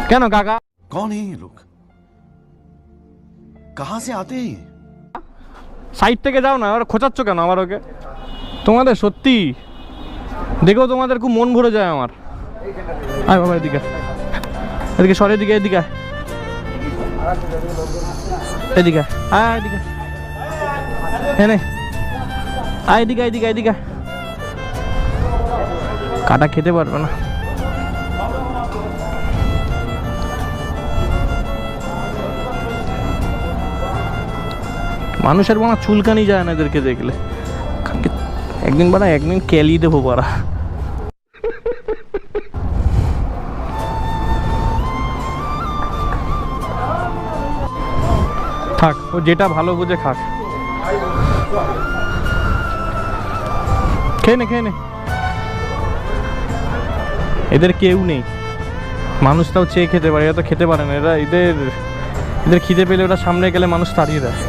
কেন কাকা? कौन है ये लोग? कहां से आते हैं? সাইড থেকে যাও না, আর খোঁচাচ্ছ কেন আমার ওকে? তোমাদের সত্যি দেখেও তোমাদের খুব মন ভরে যায় আমার। আয় বাবা এদিকে, এদিকে সরে, এদিকে এদিকে এদিকে আয়, এদিকে এনে আয়, এদিকে এদিকে এদিকে। কাটা খেতে পারবে না। মানুষের বানা চুলকানি যায় না এদেরকে দেখলে। একদিন বানা একদিন কেলি দেবো বাড়া। থাক, ও যেটা ভালো বুঝে খাক। খেয়ে নে খেয়ে নে। এদের কেউ নেই, মানুষটাও চেয়ে খেতে পারে, এরা তো খেতে পারে না। এদের খিদে পেলে ওরা সামনে গেলে মানুষ তাড়িয়ে দেয়।